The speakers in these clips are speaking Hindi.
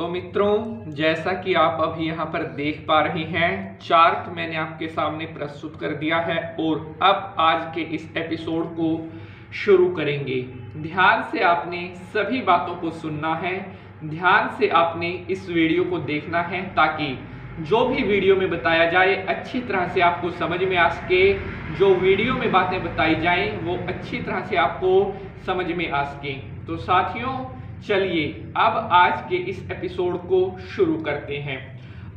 तो मित्रों, जैसा कि आप अभी यहाँ पर देख पा रहे हैं, चार्ट मैंने आपके सामने प्रस्तुत कर दिया है और अब आज के इस एपिसोड को शुरू करेंगे। ध्यान से आपने सभी बातों को सुनना है, ध्यान से आपने इस वीडियो को देखना है ताकि जो भी वीडियो में बताया जाए अच्छी तरह से आपको समझ में आ सके, जो वीडियो में बातें बताई जाएं वो अच्छी तरह से आपको समझ में आ सके। तो साथियों, चलिए अब आज के इस एपिसोड को शुरू करते हैं।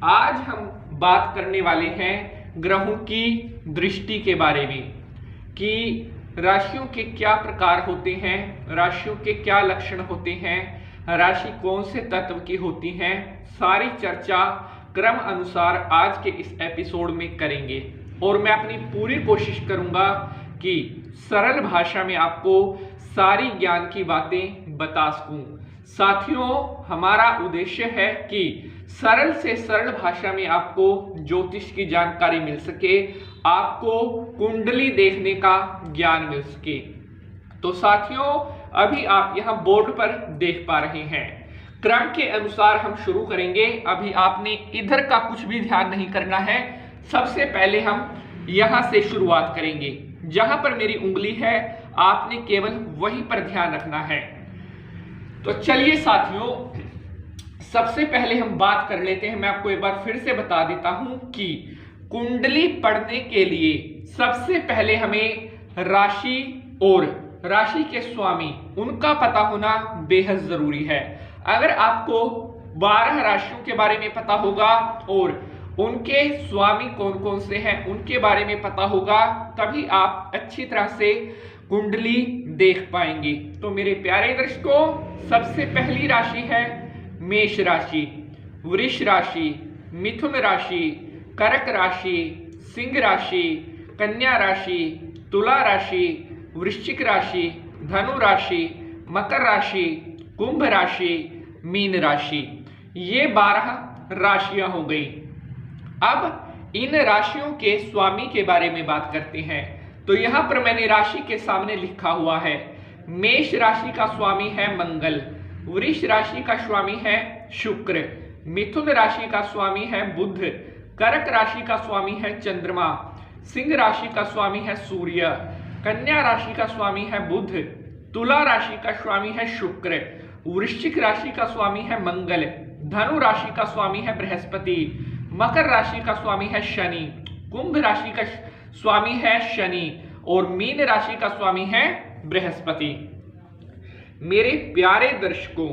आज हम बात करने वाले हैं ग्रहों की दृष्टि के बारे में कि राशियों के क्या प्रकार होते हैं, राशियों के क्या लक्षण होते हैं, राशि कौन से तत्व की होती हैं। सारी चर्चा क्रम अनुसार आज के इस एपिसोड में करेंगे और मैं अपनी पूरी कोशिश करूंगा कि सरल भाषा में आपको सारी ज्ञान की बातें बता सकूं। साथियों, हमारा उद्देश्य है कि सरल से सरल भाषा में आपको ज्योतिष की जानकारी मिल सके, आपको कुंडली देखने का ज्ञान मिल सके। तो साथियों, अभी आप यहां बोर्ड पर देख पा रहे हैं, क्रम के अनुसार हम शुरू करेंगे। अभी आपने इधर का कुछ भी ध्यान नहीं करना है। सबसे पहले हम यहां से शुरुआत करेंगे, जहां पर मेरी उंगली है आपने केवल वहीं पर ध्यान रखना है। तो चलिए साथियों, सबसे पहले हम बात कर लेते हैं। मैं आपको एक बार फिर से बता देता हूं कि कुंडली पढ़ने के लिए सबसे पहले हमें राशि और राशि के स्वामी उनका पता होना बेहद जरूरी है। अगर आपको 12 राशियों के बारे में पता होगा और उनके स्वामी कौन कौन से हैं उनके बारे में पता होगा, तभी आप अच्छी तरह से कुंडली देख पाएंगे। तो मेरे प्यारे दर्शकों, सबसे पहली राशि है मेष राशि, वृष राशि, मिथुन राशि, कर्क राशि, सिंह राशि, कन्या राशि, तुला राशि, वृश्चिक राशि, धनु राशि, मकर राशि, कुंभ राशि, मीन राशि। ये 12 राशियां हो गई। अब इन राशियों के स्वामी के बारे में बात करते हैं। तो यहां पर मैंने राशि के सामने लिखा हुआ है, मेष राशि का स्वामी है मंगल, वृष राशि का स्वामी है शुक्र, मिथुन राशि का स्वामी है बुध, कर्क राशि का स्वामी है चंद्रमा, सिंह राशि का स्वामी है सूर्य, कन्या राशि का स्वामी है बुध, तुला राशि का स्वामी है शुक्र, वृश्चिक राशि का स्वामी है मंगल, धनु राशि का स्वामी है बृहस्पति, मकर राशि का स्वामी है शनि, कुंभ राशि का स्वामी है शनि और मीन राशि का स्वामी है बृहस्पति। मेरे प्यारे दर्शकों,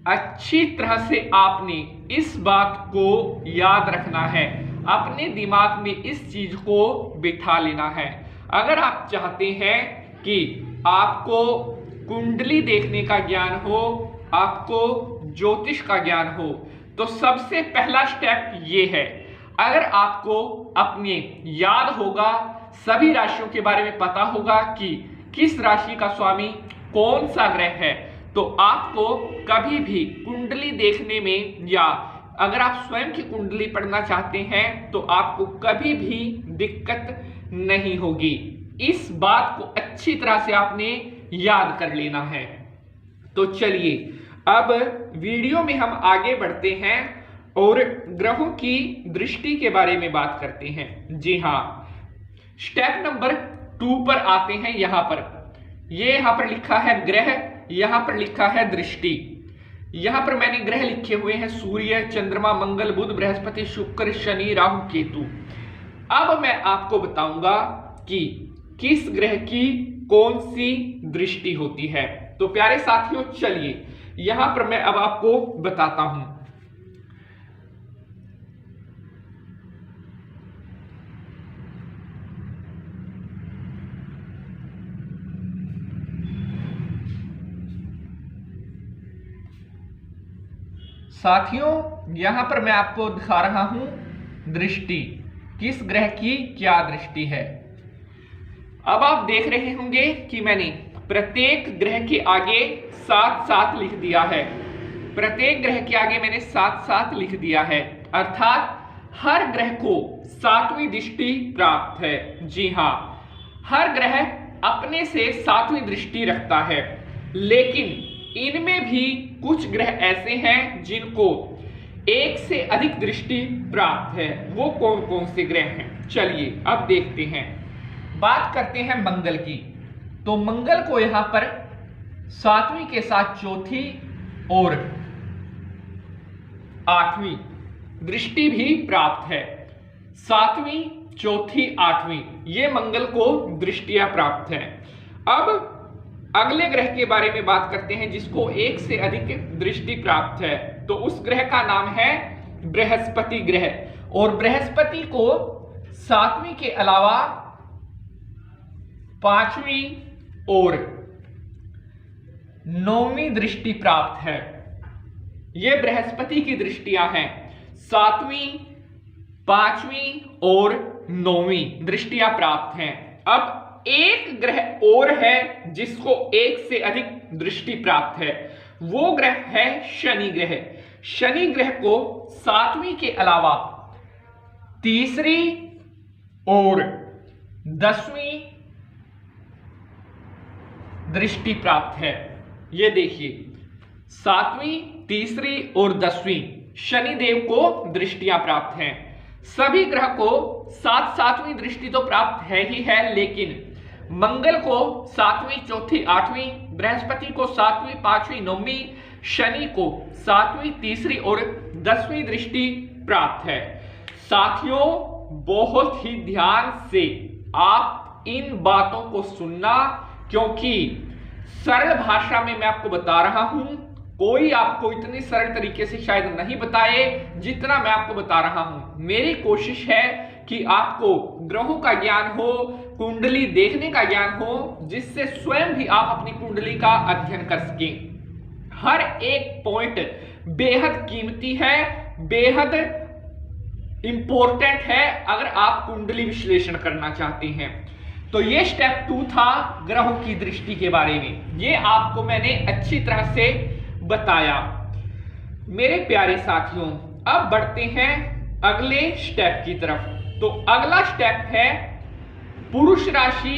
अच्छी तरह से आपने इस बात को याद रखना है, अपने दिमाग में इस चीज को बिठा लेना है। अगर आप चाहते हैं कि आपको कुंडली देखने का ज्ञान हो, आपको ज्योतिष का ज्ञान हो, तो सबसे पहला स्टेप ये है। अगर आपको अपने याद होगा, सभी राशियों के बारे में पता होगा कि किस राशि का स्वामी कौन सा ग्रह है, तो आपको कभी भी कुंडली देखने में, या अगर आप स्वयं की कुंडली पढ़ना चाहते हैं, तो आपको कभी भी दिक्कत नहीं होगी। इस बात को अच्छी तरह से आपने याद कर लेना है। तो चलिए अब वीडियो में हम आगे बढ़ते हैं और ग्रहों की दृष्टि के बारे में बात करते हैं। जी हाँ, स्टेप नंबर 2 पर आते हैं। यहां पर लिखा है ग्रह, यहां पर लिखा है दृष्टि। यहां पर मैंने ग्रह लिखे हुए हैं सूर्य, चंद्रमा, मंगल, बुध, बृहस्पति, शुक्र, शनि, राहु, केतु। अब मैं आपको बताऊंगा कि किस ग्रह की कौन सी दृष्टि होती है। तो प्यारे साथियों, चलिए यहां पर मैं अब आपको बताता हूं। साथियों, यहां पर मैं आपको दिखा रहा हूं दृष्टि, किस ग्रह की क्या दृष्टि है। अब आप देख रहे होंगे कि मैंने प्रत्येक ग्रह के आगे 7-7 लिख दिया है। प्रत्येक ग्रह के आगे मैंने 7-7 लिख दिया है, अर्थात हर ग्रह को 7वीं दृष्टि प्राप्त है। जी हां, हर ग्रह अपने से 7वीं दृष्टि रखता है, लेकिन इनमें भी कुछ ग्रह ऐसे हैं जिनको एक से अधिक दृष्टि प्राप्त है। वो कौन कौन से ग्रह हैं, चलिए अब देखते हैं। बात करते हैं मंगल की। तो मंगल को यहां पर 7वीं के साथ चौथी और 8वीं दृष्टि भी प्राप्त है। 7वीं, चौथी, 8वीं ये मंगल को दृष्टियां प्राप्त है। अब अगले ग्रह के बारे में बात करते हैं जिसको एक से अधिक दृष्टि प्राप्त है। तो उस ग्रह का नाम है बृहस्पति ग्रह। और बृहस्पति को 7वीं के अलावा 5वीं और 9वीं दृष्टि प्राप्त है। ये बृहस्पति की दृष्टियां हैं। 7वीं, 5वीं और 9वीं दृष्टियां प्राप्त हैं। अब एक ग्रह और है जिसको एक से अधिक दृष्टि प्राप्त है। वो ग्रह है शनि ग्रह। शनि ग्रह को 7वीं के अलावा 3री और 10वीं दृष्टि प्राप्त है। ये देखिए 7वीं, 3री और 10वीं शनिदेव को दृष्टियां प्राप्त हैं। सभी ग्रह को 7वीं दृष्टि तो प्राप्त है ही है, लेकिन मंगल को 7वीं, चौथी, 8वीं, बृहस्पति को 7वीं, 5वीं, 9वीं, शनि को 7वीं, 3री और 10वीं दृष्टि प्राप्त है। साथियों, बहुत ही ध्यान से आप इन बातों को सुनना, क्योंकि सरल भाषा में मैं आपको बता रहा हूं। कोई आपको इतनी सरल तरीके से शायद नहीं बताए जितना मैं आपको बता रहा हूं। मेरी कोशिश है कि आपको ग्रहों का ज्ञान हो, कुंडली देखने का ज्ञान हो, जिससे स्वयं भी आप अपनी कुंडली का अध्ययन कर सकें। हर एक पॉइंट बेहद कीमती है, बेहद इंपॉर्टेंट है अगर आप कुंडली विश्लेषण करना चाहते हैं। तो ये स्टेप 2 था ग्रहों की दृष्टि के बारे में। ये आपको मैंने अच्छी तरह से बताया। मेरे प्यारे साथियों, अब बढ़ते हैं अगले स्टेप की तरफ। तो अगला स्टेप है पुरुष राशि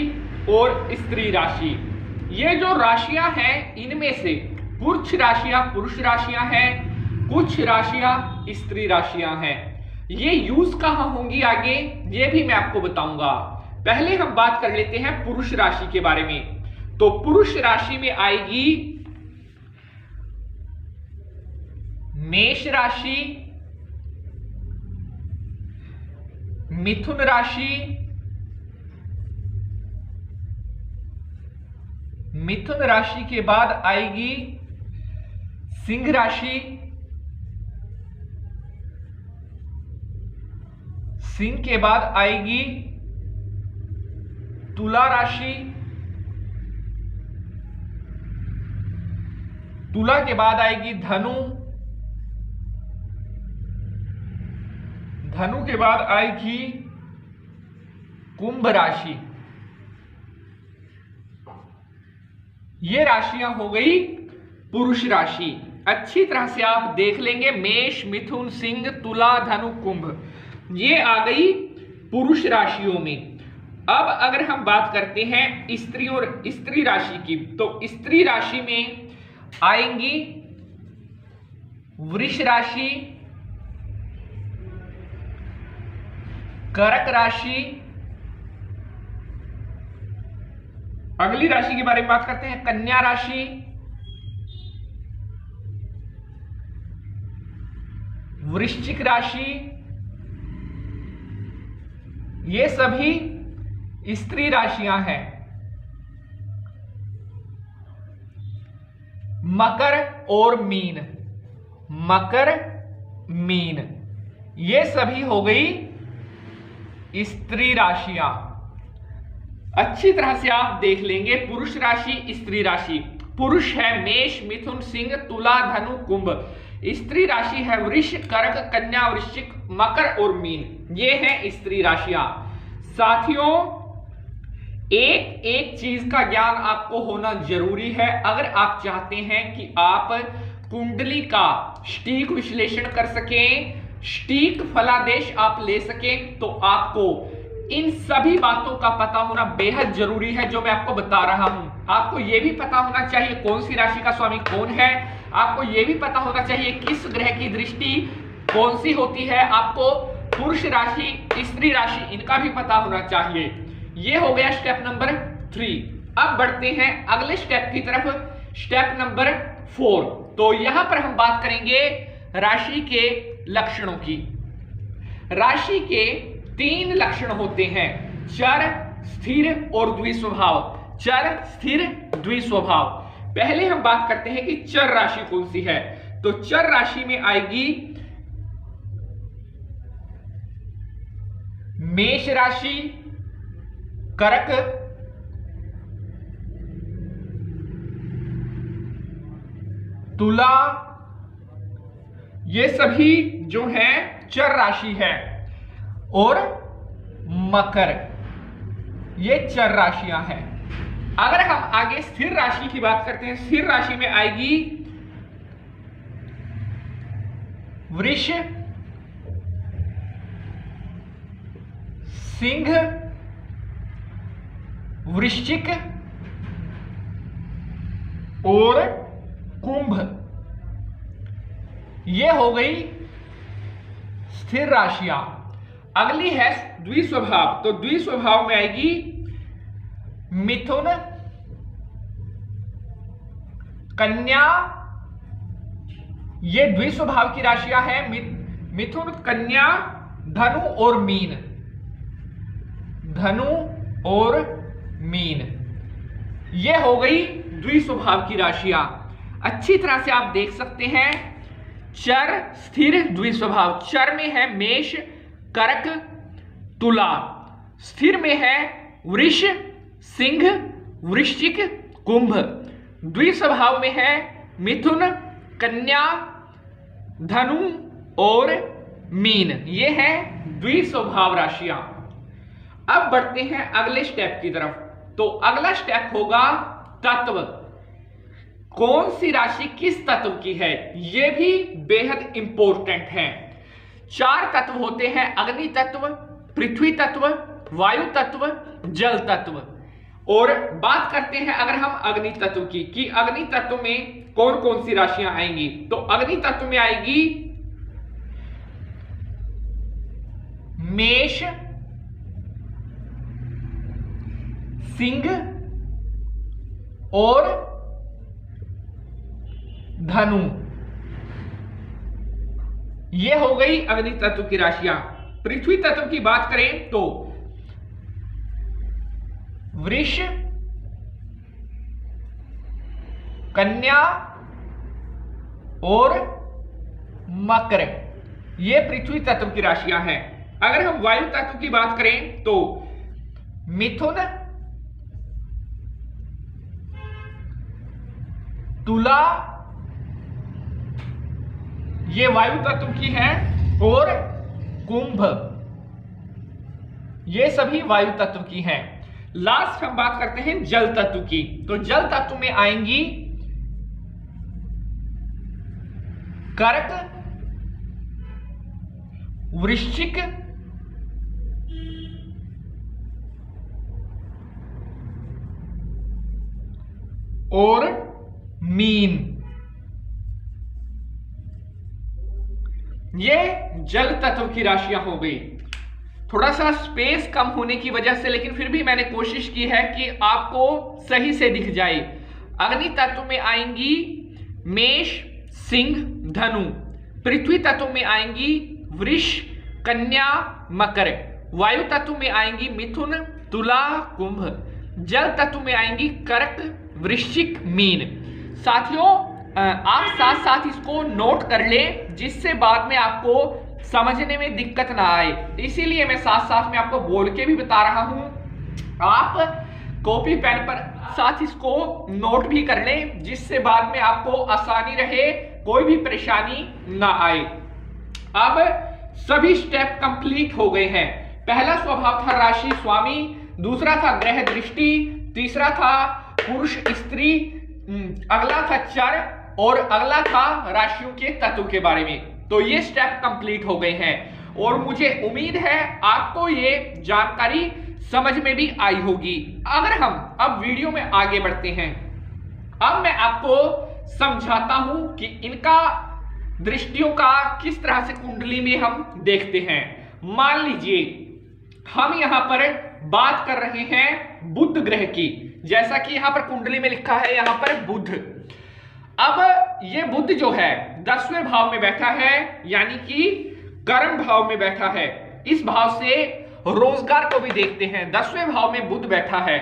और स्त्री राशि। ये जो राशियां हैं इनमें से कुछ राशियां पुरुष राशियां हैं, कुछ राशियां स्त्री राशियां हैं। ये यूज कहां होंगी आगे ये भी मैं आपको बताऊंगा। पहले हम बात कर लेते हैं पुरुष राशि के बारे में। तो पुरुष राशि में आएगी मेष राशि, मिथुन राशि, मिथुन राशि के बाद आएगी सिंह राशि, सिंह के बाद आएगी तुला राशि, तुला के बाद आएगी धनु, धनु के बाद आएगी कुंभ राशि। ये राशियां हो गई पुरुष राशि। अच्छी तरह से आप देख लेंगे, मेष, मिथुन, सिंह, तुला, धनु, कुंभ, ये आ गई पुरुष राशियों में। अब अगर हम बात करते हैं स्त्री और स्त्री राशि की, तो स्त्री राशि में आएंगी वृष राशि, कर्क राशि। अगली राशि के बारे में बात करते हैं कन्या राशि, वृश्चिक राशि। ये सभी स्त्री राशियां हैं। मकर और मीन, मकर, मीन, ये सभी हो गई स्त्री राशियां। अच्छी तरह से आप देख लेंगे पुरुष राशि, स्त्री राशि। पुरुष है मेष, मिथुन, सिंह, तुला, धनु, कुंभ। स्त्री राशि है वृष, कर्क, कन्या, वृश्चिक, मकर और मीन। ये हैं स्त्री राशियां। साथियों, एक एक चीज का ज्ञान आपको होना जरूरी है अगर आप चाहते हैं कि आप कुंडली का सटीक विश्लेषण कर सकें, सटीक फलादेश आप ले सकें। तो आपको इन सभी बातों का पता होना बेहद जरूरी है जो मैं आपको बता रहा हूं। आपको यह भी पता होना चाहिए कौन सी राशि का स्वामी कौन है, आपको यह भी पता होना चाहिए किस ग्रह की दृष्टि कौन सी होती है, आपको पुरुष राशि स्त्री राशि इनका भी पता होना चाहिए। यह हो गया स्टेप नंबर 3। अब बढ़ते हैं अगले स्टेप की तरफ, स्टेप नंबर 4। तो यहां पर हम बात करेंगे राशि के लक्षणों की। राशि के 3 लक्षण होते हैं, चर, स्थिर और द्विस्वभाव। चर, स्थिर, द्विस्वभाव। पहले हम बात करते हैं कि चर राशि कौन सी है। तो चर राशि में आएगी मेष राशि, कर्क, तुला, ये सभी जो है चर राशि है, और मकर, ये चर राशियां हैं। अगर हम आगे स्थिर राशि की बात करते हैं, स्थिर राशि में आएगी वृष, सिंह, वृश्चिक और कुंभ। ये हो गई स्थिर राशियां। अगली है द्विस्वभाव। तो द्विस्वभाव में आएगी मिथुन, कन्या, ये द्विस्वभाव की राशियां हैं। मिथुन, कन्या, धनु और मीन। धनु और मीन, ये हो गई द्विस्वभाव की राशियां। अच्छी तरह से आप देख सकते हैं चर, स्थिर, द्विस्वभाव। चर में है मेष, कर्क, तुला। स्थिर में है वृष, सिंह, वृश्चिक, कुंभ। द्विस्वभाव में है मिथुन, कन्या, धनु और मीन। ये है द्विस्वभाव राशियां। अब बढ़ते हैं अगले स्टेप की तरफ। तो अगला स्टेप होगा तत्व। कौन सी राशि किस तत्व की है, यह भी बेहद इंपॉर्टेंट है। 4 तत्व होते हैं, अग्नि तत्व, पृथ्वी तत्व, वायु तत्व, जल तत्व। और बात करते हैं अगर हम अग्नि तत्व की, कि अग्नि तत्व में कौन कौन सी राशियां आएंगी। तो अग्नि तत्व में आएगी मेष, सिंह और धनु। ये हो गई अग्नि तत्व की राशियां। पृथ्वी तत्व की बात करें तो वृष, कन्या और मकर, ये पृथ्वी तत्व की राशियां हैं। अगर हम वायु तत्व की बात करें तो मिथुन, तुला, ये वायु तत्व की है, और कुंभ, ये सभी वायु तत्व की हैं। लास्ट हम बात करते हैं जल तत्व की। तो जल तत्व में आएंगी कर्क, वृश्चिक, और मीन। ये जल तत्व की राशियां हो गई। थोड़ा सा स्पेस कम होने की वजह से, लेकिन फिर भी मैंने कोशिश की है कि आपको सही से दिख जाए। अग्नि तत्व में आएंगी मेष, सिंह, धनु। पृथ्वी तत्व में आएंगी वृष, कन्या, मकर। वायु तत्व में आएंगी मिथुन, तुला, कुंभ। जल तत्व में आएंगी कर्क, वृश्चिक, मीन। साथियों, आप साथ साथ इसको नोट कर लें, जिससे बाद में आपको समझने में दिक्कत ना आए। इसीलिए मैं साथ साथ में आपको बोल के भी बता रहा हूं। आप कॉपी पेन पर साथ इसको नोट भी कर लें, जिससे बाद में आपको आसानी रहे, कोई भी परेशानी ना आए। अब सभी स्टेप कंप्लीट हो गए हैं। पहला स्वभाव था राशि स्वामी, दूसरा था ग्रह दृष्टि, तीसरा था पुरुष स्त्री, अगला था चर, और अगला था राशियों के तत्व के बारे में। तो ये स्टेप कंप्लीट हो गए हैं। और मुझे उम्मीद है आपको ये जानकारी समझ में भी आई होगी। अगर हम अब वीडियो में आगे बढ़ते हैं, अब मैं आपको समझाता हूं कि इनका दृष्टियों का किस तरह से कुंडली में हम देखते हैं। मान लीजिए हम यहां पर बात कर रहे हैं बुध ग्रह की, जैसा कि यहां पर कुंडली में लिखा है यहां पर बुध। अब ये बुध जो है 10वें भाव में बैठा है, यानी कि कर्म भाव में बैठा है। इस भाव से रोजगार को भी देखते हैं, 10वें भाव में बुध बैठा है।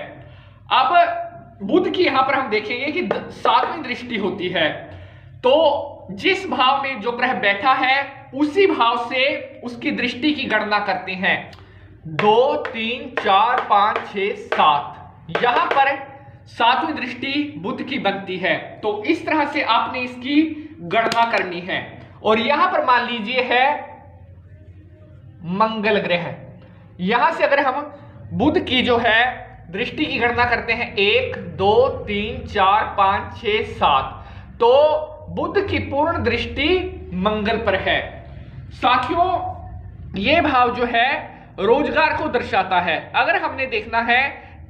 अब बुध की यहां पर हम देखेंगे कि 7वीं दृष्टि होती है, तो जिस भाव में जो ग्रह बैठा है उसी भाव से उसकी दृष्टि की गणना करते हैं। 2 3 4 5 6 7, यहां पर 7वीं दृष्टि बुध की बनती है। तो इस तरह से आपने इसकी गणना करनी है। और यहां पर मान लीजिए है मंगल ग्रह, यहां से अगर हम बुध की जो है दृष्टि की गणना करते हैं 1 2 3 4 5 6 7, तो बुध की पूर्ण दृष्टि मंगल पर है। साथियों, यह भाव जो है रोजगार को दर्शाता है। अगर हमने देखना है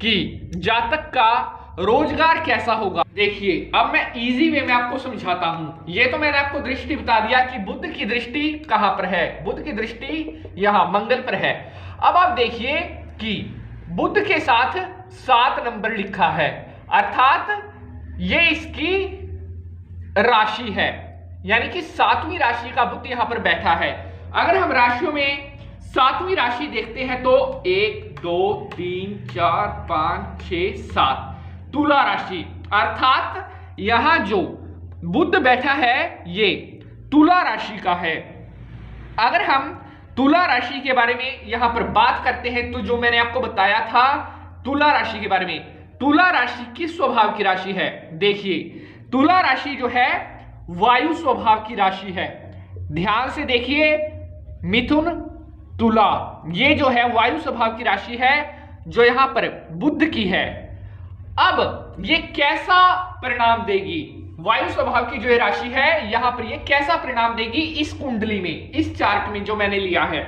कि जातक का रोजगार कैसा होगा, देखिए अब मैं इजी वे में आपको समझाता हूं। ये तो मैंने आपको दृष्टि बता दिया कि बुध की दृष्टि कहां पर है, बुध की दृष्टि यहां मंगल पर है। अब आप देखिए कि बुध के साथ 7 नंबर लिखा है, अर्थात ये इसकी राशि है, यानी कि 7वीं राशि का बुध यहां पर बैठा है। अगर हम राशियों में 7वीं राशि देखते हैं तो 1 2 3 4 5 6 7, तुला राशि, अर्थात यहां जो बुध बैठा है ये तुला राशि का है। अगर हम तुला राशि के बारे में यहां पर बात करते हैं तो जो मैंने आपको बताया था तुला राशि के बारे में, तुला राशि किस स्वभाव की राशि है? देखिए तुला राशि जो है वायु स्वभाव की राशि है। ध्यान से देखिए, मिथुन तुला ये जो है वायु स्वभाव की राशि है जो यहां पर बुध की है। अब ये कैसा परिणाम देगी? वायु स्वभाव की जो राशि है यहां पर ये कैसा परिणाम देगी इस कुंडली में, इस चार्ट में जो मैंने लिया है?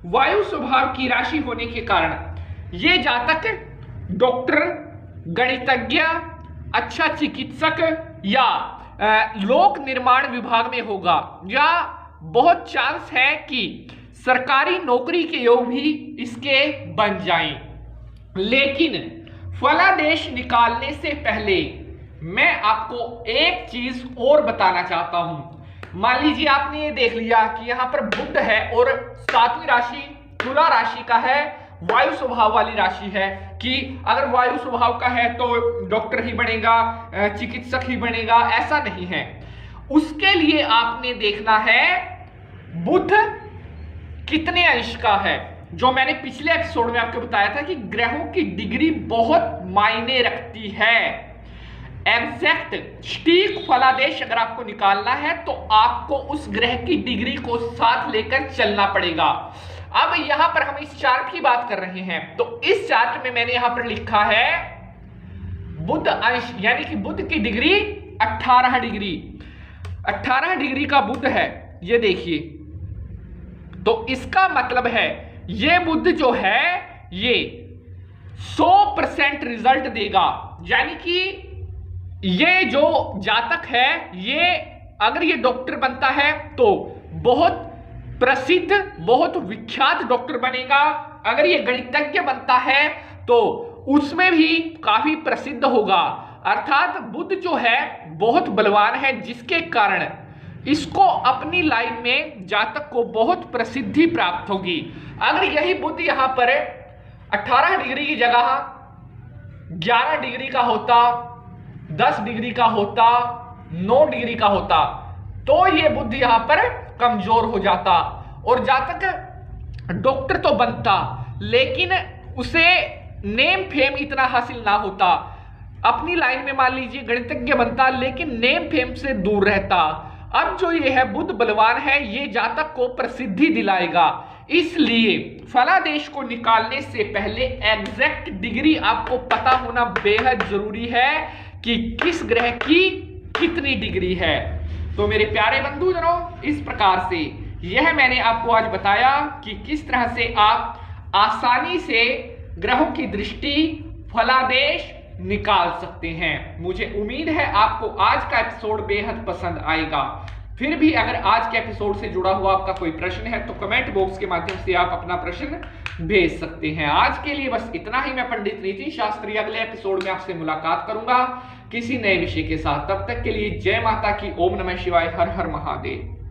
वायु स्वभाव की राशि होने के कारण ये जातक डॉक्टर, गणितज्ञ, अच्छा चिकित्सक या लोक निर्माण विभाग में होगा, या बहुत चांस है कि सरकारी नौकरी के योग भी इसके बन जाएं। लेकिन फलादेश निकालने से पहले मैं आपको एक चीज और बताना चाहता हूं। मान लीजिए आपने ये देख लिया कि यहां पर बुध है और 7वीं राशि तुला राशि का है, वायु स्वभाव वाली राशि है, कि अगर वायु स्वभाव का है तो डॉक्टर ही बनेगा, चिकित्सक ही बनेगा, ऐसा नहीं है। उसके लिए आपने देखना है बुध कितने अंश का है। जो मैंने पिछले एपिसोड में आपको बताया था कि ग्रहों की डिग्री बहुत मायने रखती है। एग्जैक्ट सटीक फलादेश अगर आपको निकालना है तो आपको उस ग्रह की डिग्री को साथ लेकर चलना पड़ेगा। अब यहां पर हम इस चार्ट की बात कर रहे हैं, तो इस चार्ट में मैंने यहां पर लिखा है बुध अंश, यानी कि बुध की डिग्री 18 डिग्री, 18 डिग्री का बुध है, ये देखिए। तो इसका मतलब है ये बुध जो है ये 100% रिजल्ट देगा, यानी कि ये जो जातक है ये अगर ये डॉक्टर बनता है तो बहुत प्रसिद्ध, बहुत विख्यात डॉक्टर बनेगा। अगर ये गणितज्ञ बनता है तो उसमें भी काफी प्रसिद्ध होगा। अर्थात बुध जो है बहुत बलवान है, जिसके कारण इसको अपनी लाइन में जातक को बहुत प्रसिद्धि प्राप्त होगी। अगर यही बुध यहां पर 18 डिग्री की जगह 11 डिग्री का होता, 10 डिग्री का होता, 9 डिग्री का होता, तो ये बुध यहां पर कमजोर हो जाता और जातक डॉक्टर तो बनता, लेकिन उसे नेम फेम इतना हासिल ना होता। अपनी लाइन में मान लीजिए गणितज्ञ बनता, लेकिन नेम फेम से दूर रहता। अब जो ये है बुध बलवान है, ये जातक को प्रसिद्धि दिलाएगा। इसलिए फलादेश को निकालने से पहले एग्जैक्ट डिग्री आपको पता होना बेहद जरूरी है कि किस ग्रह की कितनी डिग्री है। तो मेरे प्यारे बंधुजनों, इस प्रकार से यह मैंने आपको आज बताया कि किस तरह से आप आसानी से ग्रहों की दृष्टि फलादेश निकाल सकते हैं। मुझे उम्मीद है आपको आज का एपिसोड बेहद पसंद आएगा। फिर भी अगर आज के एपिसोड से जुड़ा हुआ आपका कोई प्रश्न है तो कमेंट बॉक्स के माध्यम से आप अपना प्रश्न भेज सकते हैं। आज के लिए बस इतना ही। मैं पंडित नीति शास्त्री अगले एपिसोड में आपसे मुलाकात करूंगा किसी नए विषय के साथ। तब तक के लिए जय माता की। ओम नमः शिवाय। हर हर महादेव।